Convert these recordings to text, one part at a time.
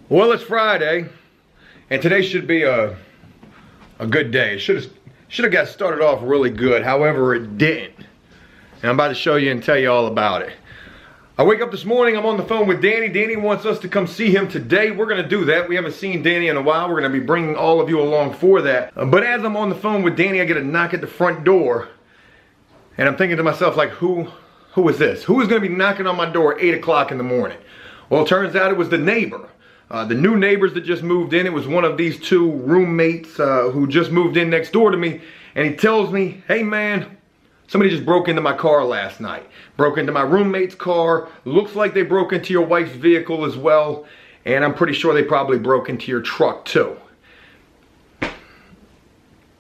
Well, it's Friday, and today should be a good day. It should have got started off really good. However, it didn't. And I'm about to show you and tell you all about it. I wake up this morning, I'm on the phone with Danny. Danny wants us to come see him today. We're going to do that. We haven't seen Danny in a while. We're going to be bringing all of you along for that. But as I'm on the phone with Danny, I get a knock at the front door. And I'm thinking to myself, like, who is this? Who is going to be knocking on my door at 8 o'clock in the morning? Well, it turns out it was the neighbor. The new neighbors that just moved in. It was one of these two roommates who just moved in next door to me. And he tells me, hey man, somebody just broke into my car last night. Broke into my roommate's car. Looks like they broke into your wife's vehicle as well. And I'm pretty sure they probably broke into your truck too.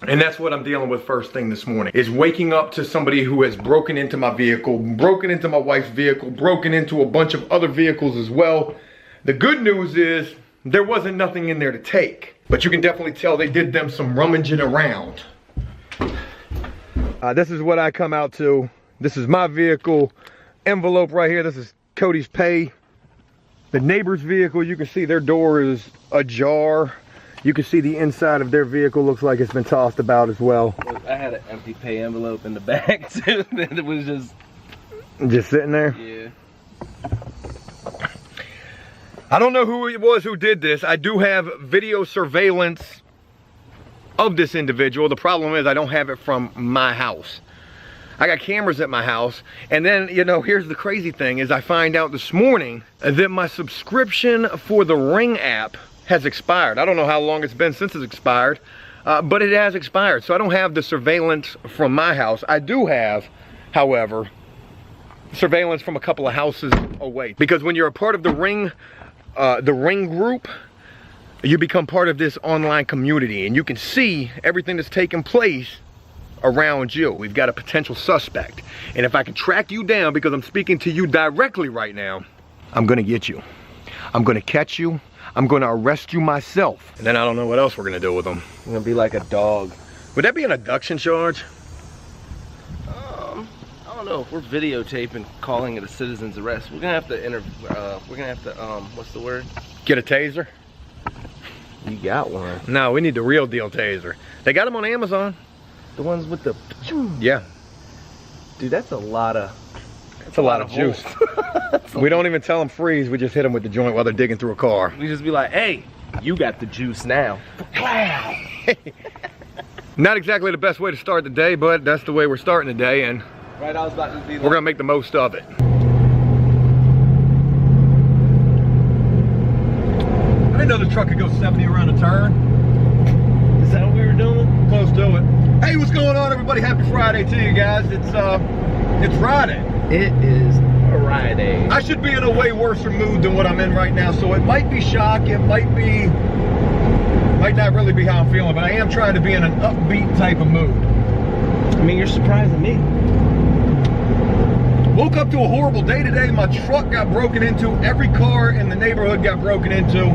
And that's what I'm dealing with first thing this morning. Is waking up to somebody who has broken into my vehicle, broken into my wife's vehicle, broken into a bunch of other vehicles as well. The good news is there wasn't nothing in there to take. But you can definitely tell they did them some rummaging around. This is what I come out to. This is my vehicle envelope right here. This is Cody's pay. The neighbor's vehicle, you can see their door is ajar. You can see the inside of their vehicle looks like it's been tossed about as well. I had an empty pay envelope in the back too. It was just sitting there? Yeah. I don't know who it was who did this. I do have video surveillance of this individual. The problem is I don't have it from my house. I got cameras at my house, and then, you know, here's the crazy thing is I find out this morning that my subscription for the Ring app has expired. I don't know how long it's been since it's expired, but it has expired. So I don't have the surveillance from my house. I do have, however, surveillance from a couple of houses away. Because when you're a part of the Ring group, you become part of this online community and you can see everything that's taking place around you. We've got a potential suspect. And if I can track you down, because I'm speaking to you directly right now, I'm gonna get you. I'm gonna catch you. I'm gonna arrest you myself. And then I don't know what else we're gonna do with them. I'm gonna be like a dog. Would that be an abduction charge? I don't know. If we're videotaping, calling it a citizen's arrest, we're gonna have to what's the word? Get a taser? You got one. No, we need the real deal taser. They got them on Amazon. The ones with the... Yeah. Dude, that's a lot of... That's a lot of juice. We don't even tell them freeze. We just hit them with the joint while they're digging through a car. We just be like, hey, you got the juice now. Not exactly the best way to start the day, but that's the way we're starting the day, and right, I was about to be like, we're gonna make the most of it. I didn't know the truck could go 70 around a turn. Is that what we were doing? Close to it. Hey, what's going on, everybody? Happy Friday to you guys. It's Friday. It is Friday. I should be in a way worse mood than what I'm in right now, so it might be shock, it might not really be how I'm feeling, but I am trying to be in an upbeat type of mood. I mean, you're surprising me. Woke up to a horrible day today. My truck got broken into. Every car in the neighborhood got broken into.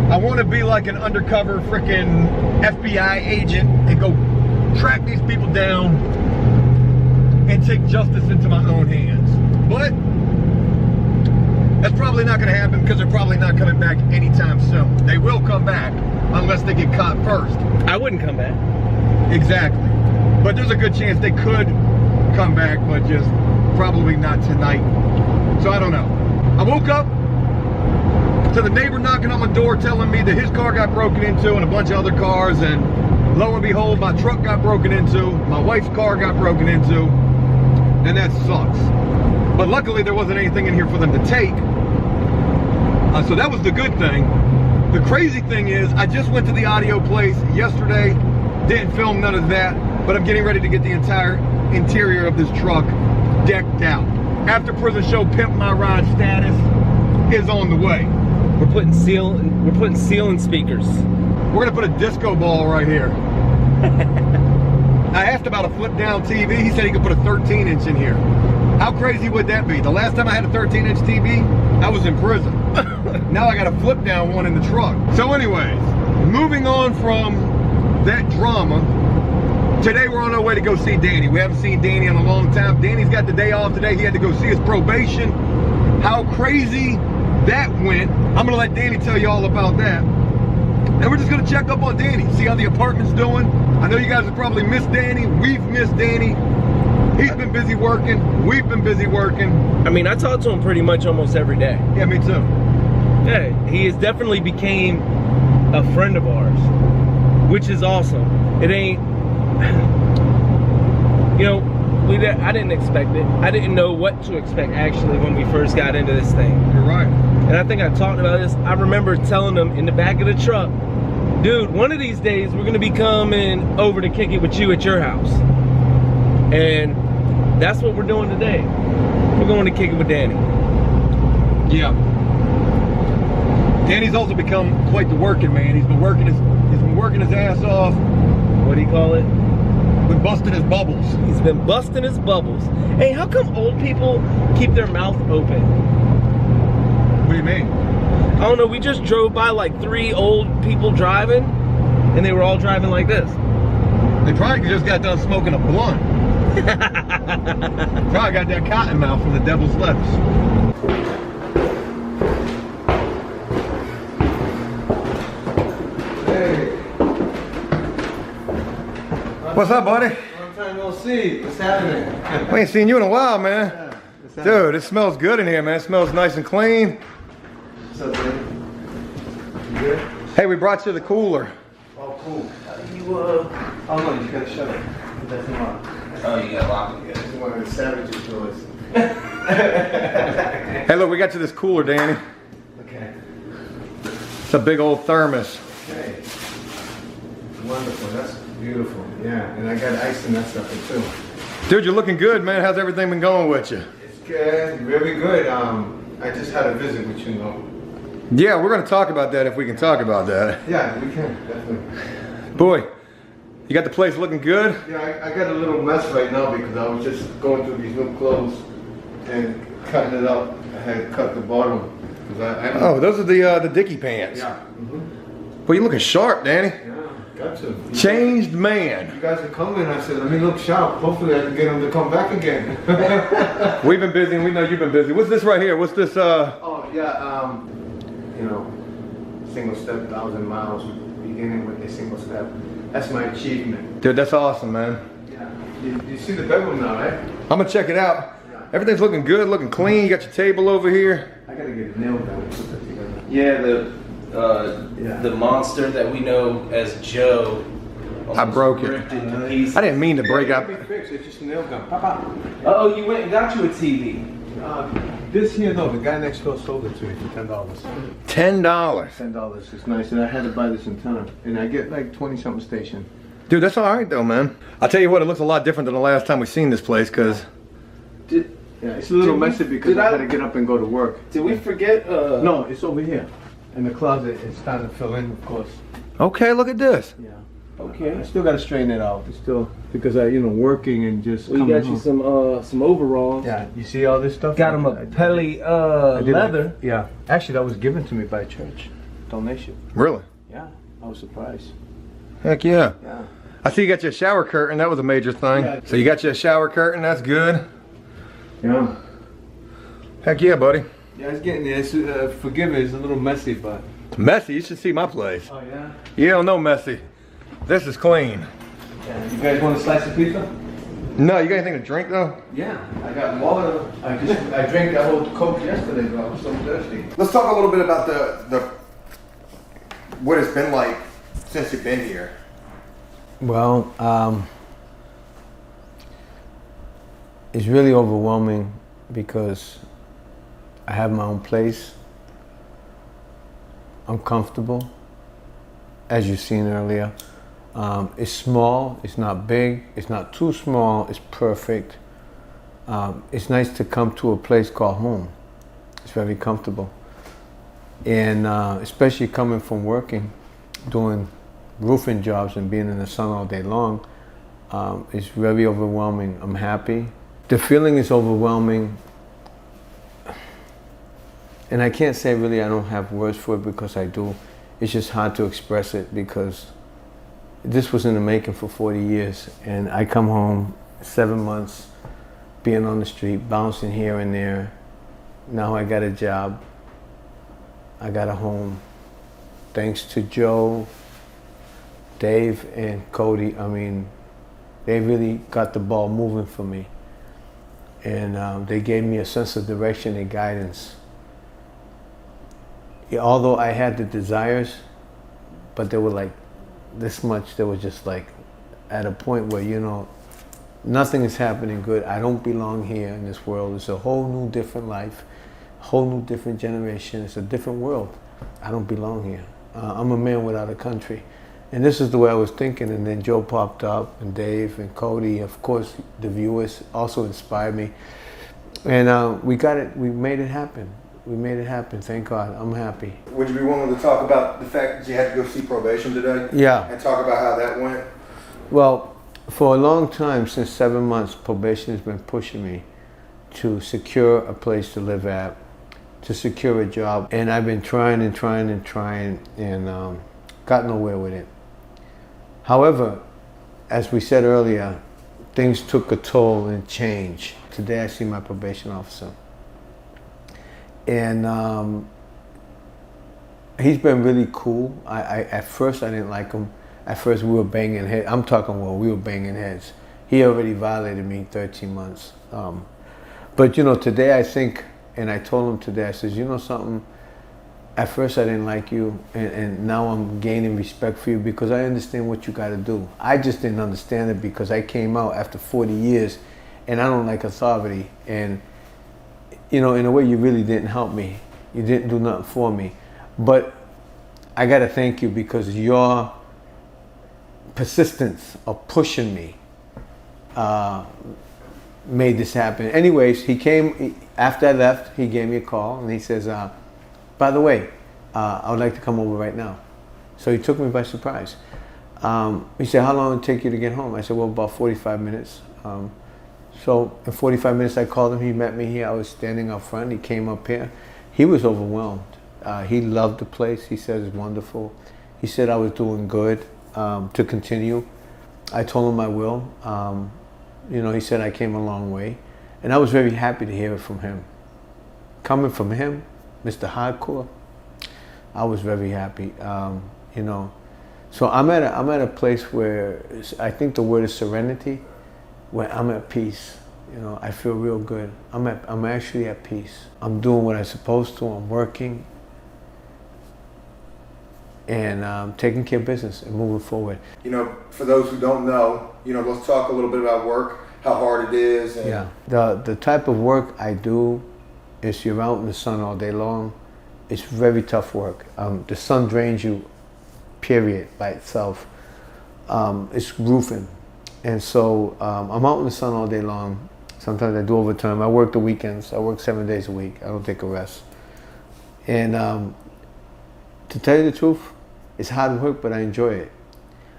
I want to be like an undercover freaking FBI agent and go track these people down and take justice into my own hands. But that's probably not going to happen because they're probably not coming back anytime soon. They will come back unless they get caught first. I wouldn't come back. Exactly. But there's a good chance they could come back, but just probably not tonight. So I don't know. I woke up to the neighbor knocking on my door telling me that his car got broken into and a bunch of other cars, and lo and behold, my truck got broken into, my wife's car got broken into, and that sucks. But luckily there wasn't anything in here for them to take, so that was the good thing. The crazy thing is I just went to the audio place yesterday, didn't film none of that, but I'm getting ready to get the entire interior of this truck decked out. After Prison Show Pimp My Ride status is on the way. We're putting seal in speakers. We're gonna put a disco ball right here. I asked about a flip down TV. He said he could put a 13-inch in here. How crazy would that be? The last time I had a 13-inch TV, I was in prison. Now I got a flip down one in the truck. So anyways, moving on from that drama, today we're on our way to go see Danny. We haven't seen Danny in a long time. Danny's got the day off today. He had to go see his probation. How crazy that went. I'm gonna let Danny tell you all about that. And we're just gonna check up on Danny, see how the apartment's doing. I know you guys have probably missed Danny. We've missed Danny. He's been busy working. We've been busy working. I mean, I talk to him pretty much almost every day. Yeah, me too. Yeah, he has definitely became a friend of ours, which is awesome. It ain't, you know, I didn't expect it. I didn't know what to expect actually when we first got into this thing. You're right. And I think I talked about this. I remember telling him in the back of the truck, dude, one of these days we're gonna be coming over to kick it with you at your house. And that's what we're doing today. We're going to kick it with Danny. Yeah. Danny's also become quite the working man. He's been working his ass off. What do you call it? Been busting his bubbles. He's been busting his bubbles. Hey, how come old people keep their mouth open? What do you mean? I don't know. We just drove by like 3 old people driving, and they were all driving like this. They probably just got done smoking a blunt. Probably got that cotton mouth from the devil's lettuce. Hey. What's up, buddy? Long time no see. What's happening? We ain't seen you in a while, man. Yeah, what's happening? Dude, it smells good in here, man. It smells nice and clean. What's up, man? You good? Hey, we brought you the cooler. Oh, cool. Oh no, you gotta shut it. Put that thing on. Oh, you got locked. Yeah, this is one of the savages doors. Hey, look, we got you this cooler, Danny. Okay. It's a big old thermos. Okay. Wonderful. That's beautiful. Yeah, and I got ice in that sucker too. Dude, you're looking good, man. How's everything been going with you? It's good. Very good. I just had a visit with you, know. Yeah, we're gonna talk about that if we can talk about that. Yeah, we can definitely. Boy, you got the place looking good? Yeah, I got a little mess right now because I was just going through these new clothes and cutting it up. I had cut the bottom. Oh, those are the Dickie pants. Yeah. Boy, you looking sharp, Danny. Yeah, got to. Changed man. You guys are coming. I said, let me look sharp. Hopefully I can get them to come back again. We've been busy and we know you've been busy. What's this right here? What's this, Oh, yeah, you know, single step 1,000 miles, beginning with a single step. That's my achievement. Dude, that's awesome, man. Yeah. You see the bedroom now, right? I'm gonna check it out. Yeah. Everything's looking good, looking clean. You got your table over here. I gotta get it nailed down and put that together. Yeah, Yeah. the monster that we know as Joe. I broke it. ripped into pieces. I didn't mean to break up. It can't be fixed. It's just a nail gun. Pop. Oh, you went and got you a TV. This here, no, the guy next door sold it to me for $10. $10. $10 is nice, and I had to buy this in town. And I get like 20-something station. Dude, that's all right though, man. I'll tell you what, it looks a lot different than the last time we seen this place, cause Yeah, it's a little messy because did I I- had to get up and go to work. Did we forget? No, it's over here. In the closet, it's starting to fill in, of course. okay, look at this. Yeah. Okay. I still got to straighten it out. It's still, because I, working and just We coming got you home. some overalls. Yeah, you see all this stuff? Got him a Pelly leather. Yeah. Actually, that was given to me by a church. Donation. Really? Yeah, I was surprised. Heck yeah. Yeah. I see you got your shower curtain. That was a major thing. Yeah. So you got your shower curtain. That's good. Yeah. Heck yeah, buddy. Yeah, it's getting there. It's, forgive me, it's a little messy, but. Messy. You should see my place. Oh, yeah? You don't know messy. This is clean. Yeah. You guys want a slice of pizza? No, you got anything to drink though? Yeah, I got water. I drank that whole Coke yesterday, bro. I was so thirsty. Let's talk a little bit about the what it's been like since you've been here. Well, it's really overwhelming because I have my own place. I'm comfortable, as you've seen earlier. It's small, it's not big, it's not too small, it's perfect. It's nice to come to a place called home. It's very comfortable. And especially coming from working, doing roofing jobs and being in the sun all day long, it's very overwhelming. I'm happy. The feeling is overwhelming. And I can't say really I don't have words for it because I do. It's just hard to express it because this was in the making for 40 years. And I come home 7 months, being on the street, bouncing here and there. Now I got a job. I got a home. Thanks to Joe, Dave, and Cody. I mean, they really got the ball moving for me. And they gave me a sense of direction and guidance. Yeah, although I had the desires, but they were like this much, they were just like at a point where, you know, nothing is happening good. I don't belong here in this world. It's a whole new different life, a whole new different generation. It's a different world. I don't belong here. I'm a man without a country. And this is the way I was thinking. And then Joe popped up, and Dave and Cody, of course, the viewers also inspired me. And we got it, we made it happen. We made it happen, thank God. I'm happy. Would you be willing to talk about the fact that you had to go see probation today? Yeah. And talk about how that went? Well, for a long time, since 7 months, probation has been pushing me to secure a place to live at, to secure a job. And I've been trying and trying and trying, and got nowhere with it. However, as we said earlier, things took a toll and changed. Today I see my probation officer. And he's been really cool. At first I didn't like him. At first we were banging heads. I'm talking, well, we were banging heads. He already violated me 13 months. But you know, today I think, and I told him today, I says, you know something? At first I didn't like you, and now I'm gaining respect for you because I understand what you got to do. I just didn't understand it because I came out after 40 years, and I don't like authority. And you know, in a way, you really didn't help me. You didn't do nothing for me. But I got to thank you because your persistence of pushing me made this happen. Anyways, he came, after I left, he gave me a call, and he says, by the way, I would like to come over right now. So he took me by surprise. He said, how long will it take you to get home? I said, well, about 45 minutes. So in 45 minutes, I called him. He met me here. I was standing up front. He came up here. He was overwhelmed. He loved the place. He said it's wonderful. He said I was doing good to continue. I told him I will. You know, he said I came a long way. And I was very happy to hear it from him. Coming from him, Mr. Hardcore, I was very happy. You know, so I'm at a place where I think the word is serenity, where I'm at peace. You know, I feel real good. I'm actually at peace. I'm doing what I'm supposed to. I'm working, and taking care of business and moving forward. You know, for those who don't know, you know, let's talk a little bit about work, how hard it is. And yeah, the type of work I do is you're out in the sun all day long. It's very tough work. The sun drains you, period, by itself. It's roofing. And so I'm out in the sun all day long. Sometimes I do overtime. I work the weekends. I work 7 days a week. I don't take a rest. And to tell you the truth, it's hard work, but I enjoy it.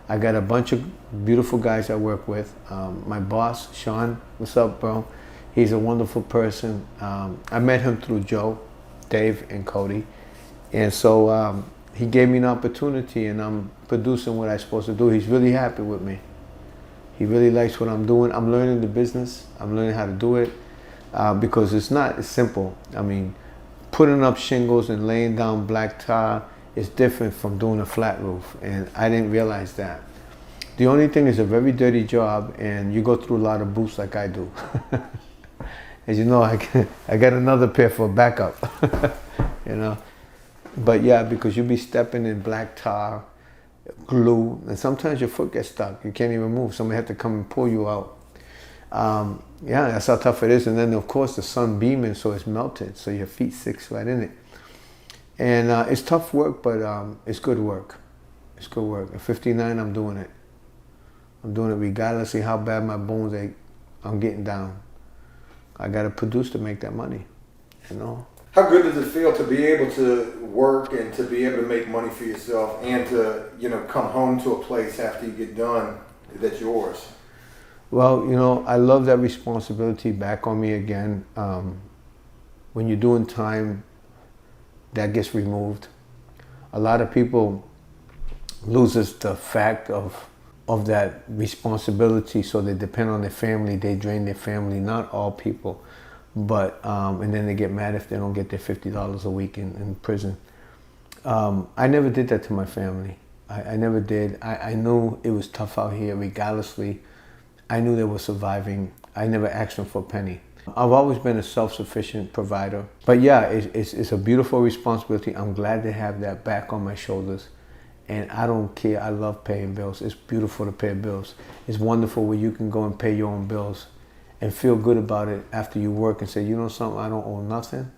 I got a bunch of beautiful guys I work with. My boss, Sean, what's up, bro? He's a wonderful person. I met him through Joe, Dave, and Cody. And so he gave me an opportunity, and I'm producing what I'm supposed to do. He's really happy with me. He really likes what I'm doing. I'm learning the business. I'm learning how to do it because it's not as simple. I mean, putting up shingles and laying down black tar is different from doing a flat roof, and I didn't realize that. The only thing is a very dirty job, and you go through a lot of boots like I do. As you know, I got another pair for backup, you know. But yeah, because you'll be stepping in black tar, glue, and sometimes your foot gets stuck. You can't even move. Somebody has to come and pull you out. Yeah, that's how tough it is. And then, of course, the sun beaming, so it's melted, so your feet sticks right in it. And it's tough work, but it's good work. It's good work. At 59, I'm doing it. I'm doing it regardless of how bad my bones ache. I'm getting down. I got to produce to make that money, you know. How good does it feel to be able to work and to be able to make money for yourself and to, you know, come home to a place after you get done that's yours? Well, you know, I love that responsibility back on me again. When you're doing time, that gets removed. A lot of people loses the fact of that responsibility, so they depend on their family, they drain their family. Not all people, but and then they get mad if they don't get their $50 a week in prison. I never did that to my family. I never did. I knew it was tough out here regardlessly. I knew they were surviving. I never asked them for a penny. I've always been a self-sufficient provider. But yeah, it's a beautiful responsibility. I'm glad to have that back on my shoulders. And I don't care. I love paying bills. It's beautiful to pay bills. It's wonderful where you can go and pay your own bills and feel good about it after you work and say, you know something, I don't owe nothing.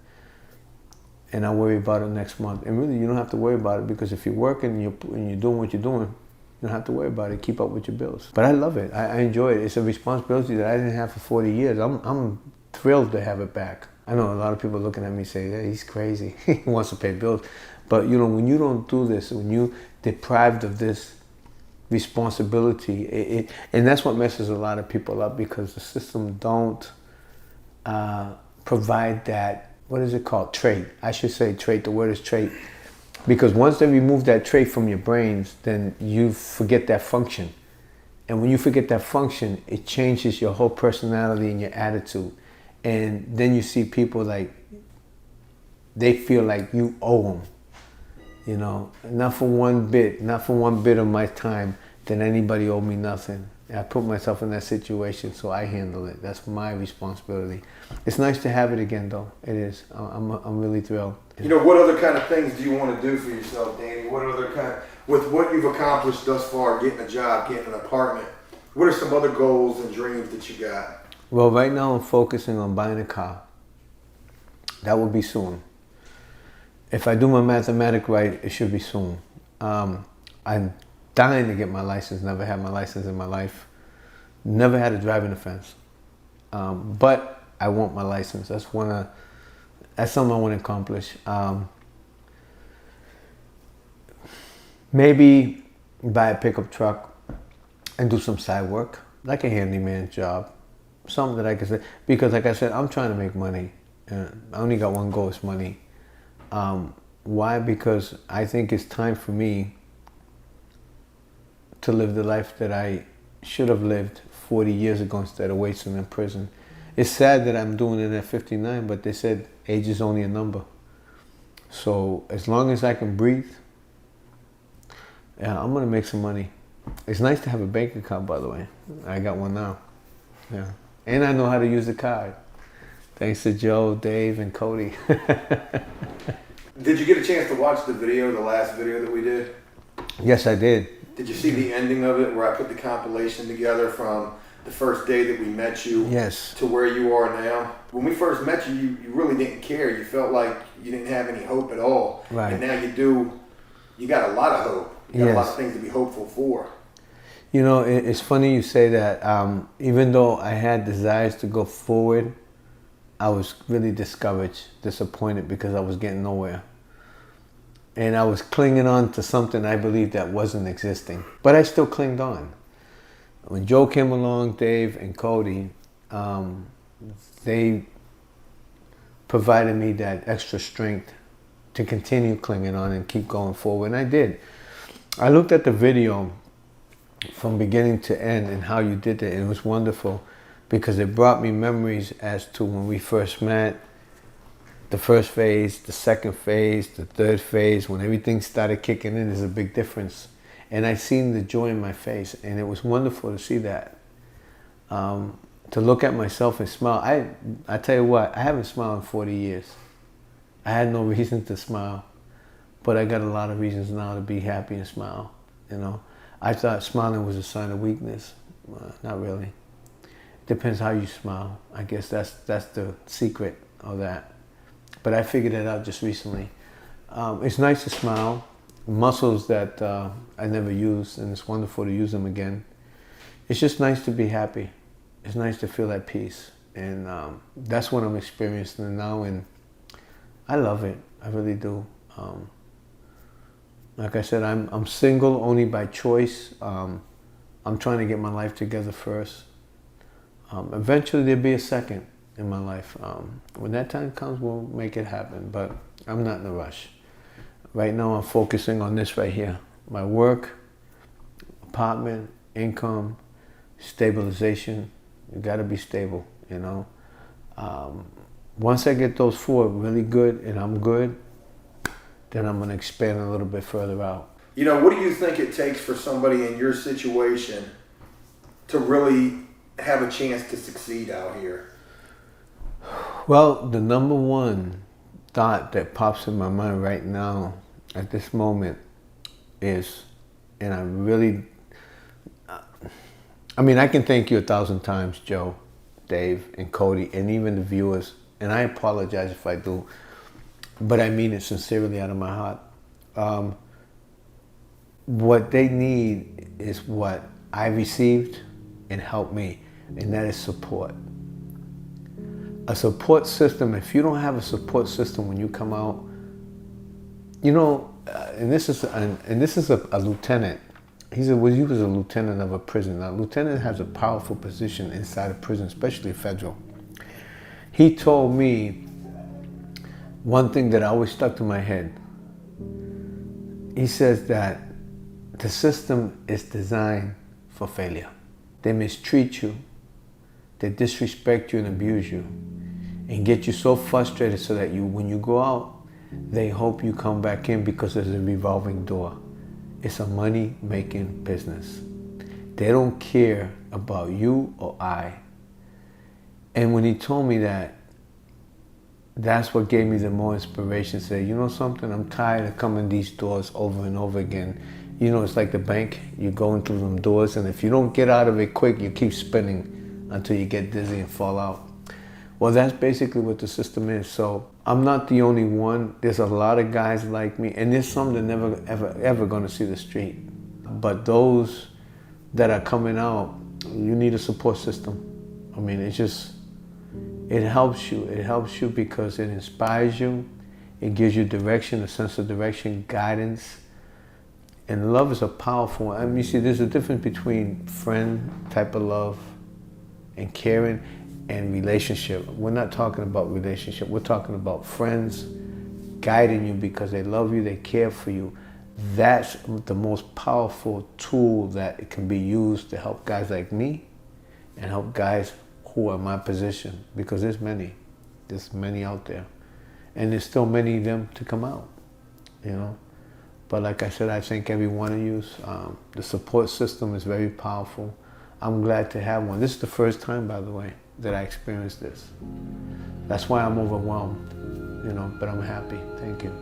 And I'll worry about it next month. And really, you don't have to worry about it, because if you're working and you're doing what you're doing, you don't have to worry about it. Keep up with your bills. But I love it. I enjoy it. It's a responsibility that I didn't have for 40 years. I'm thrilled to have it back. I know a lot of people looking at me say, hey, he's crazy. He wants to pay bills. But you know, when you don't do this, when you deprived of this responsibility, and that's what messes a lot of people up, because the system don't provide that, what is it called? Trait. I should say trait. The word is trait. Because once they remove that trait from your brains, then you forget that function. And when you forget that function, it changes your whole personality and your attitude. And then you see people like, they feel like you owe them. You know, not for one bit of my time did anybody owe me nothing. I put myself in that situation, so I handle it. That's my responsibility. It's nice to have it again, though. It is. I'm really thrilled. You know, what other kind of things do you want to do for yourself, Danny? What other kind, with what you've accomplished thus far, getting a job, getting an apartment, what are some other goals and dreams that you got? Well, right now I'm focusing on buying a car. That will be soon. If I do my mathematics right, it should be soon. I'm dying to get my license. Never had my license in my life. Never had a driving offense. But I want my license. That's something I want to accomplish. Maybe buy a pickup truck and do some side work, like a handyman job. Something that I can say, because like I said, I'm trying to make money. I only got one goal, it's money. Why? Because I think it's time for me to live the life that I should have lived 40 years ago instead of wasting in prison. It's sad that I'm doing it at 59, but they said age is only a number. So as long as I can breathe, yeah, I'm gonna make some money. It's nice to have a bank account, by the way. I got one now. Yeah, and I know how to use the card. Thanks to Joe, Dave, and Cody. Did you get a chance to watch the video, the last video that we did? Yes, I did. Did you see the ending of it, where I put the compilation together from the first day that we met you, yes, to where you are now? When we first met you, you really didn't care. You felt like you didn't have any hope at all. Right. And now you do. You got a lot of hope. You got Yes. a lot of things to be hopeful for. You know, it's funny you say that. Even though I had desires to go forward, I was really discouraged, disappointed, because I was getting nowhere. And I was clinging on to something I believed that wasn't existing. But I still clinged on. When Joe came along, Dave and Cody, they provided me that extra strength to continue clinging on and keep going forward. And I did. I looked at the video from beginning to end and how you did it. And it was wonderful, because it brought me memories as to when we first met, the first phase, the second phase, the third phase. When everything started kicking in, there's a big difference. And I seen the joy in my face, and it was wonderful to see that. To look at myself and smile. I tell you what, I haven't smiled in 40 years. I had no reason to smile, but I got a lot of reasons now to be happy and smile. You know, I thought smiling was a sign of weakness. Not really. Depends how you smile. I guess that's the secret of that. But I figured it out just recently. It's nice to smile. Muscles that I never used, and it's wonderful to use them again. It's just nice to be happy. It's nice to feel at peace. And that's what I'm experiencing now, and I love it. I really do. Like I said, I'm single only by choice. I'm trying to get my life together first. Eventually there'll be a second in my life. When that time comes, we'll make it happen, but I'm not in a rush. Right now I'm focusing on this right here. My work, apartment, income, stabilization. You gotta be stable, you know. Once I get those four really good and I'm good, then I'm going to expand a little bit further out. You know, what do you think it takes for somebody in your situation to really have a chance to succeed out here? Well, the number one thought that pops in my mind right now at this moment is, and I can thank you 1,000 times, Joe, Dave, and Cody, and even the viewers, and I apologize if I do, but I mean it sincerely out of my heart. What they need is what I received and helped me, and that is support. A support system. If you don't have a support system when you come out, you know, and this is a lieutenant. He was a lieutenant of a prison. Now, lieutenant has a powerful position inside a prison, especially federal. He told me one thing that always stuck to my head. He says that the system is designed for failure. They mistreat you, they disrespect you and abuse you, and get you so frustrated so that when you go out, they hope you come back in because there's a revolving door. It's a money-making business. They don't care about you or I. And when he told me that, that's what gave me the more inspiration to say, you know something, I'm tired of coming these doors over and over again. You know, it's like the bank. You're going through them doors, and if you don't get out of it quick, you keep spinning until you get dizzy and fall out. Well, that's basically what the system is. So I'm not the only one. There's a lot of guys like me, and there's some that never, ever going to see the street. But those that are coming out, you need a support system. I mean, it helps you. It helps you because it inspires you. It gives you direction, a sense of direction, guidance. And love is a powerful one. I mean, you see, there's a difference between friend type of love and caring and relationship. We're not talking about relationship. We're talking about friends guiding you because they love you, they care for you. That's the most powerful tool that can be used to help guys like me and help guys who are in my position, because there's many out there. And there's still many of them to come out, you know. But like I said, I thank every one of you. The support system is very powerful. I'm glad to have one. This is the first time, by the way, that I experienced this. That's why I'm overwhelmed, you know, but I'm happy. Thank you.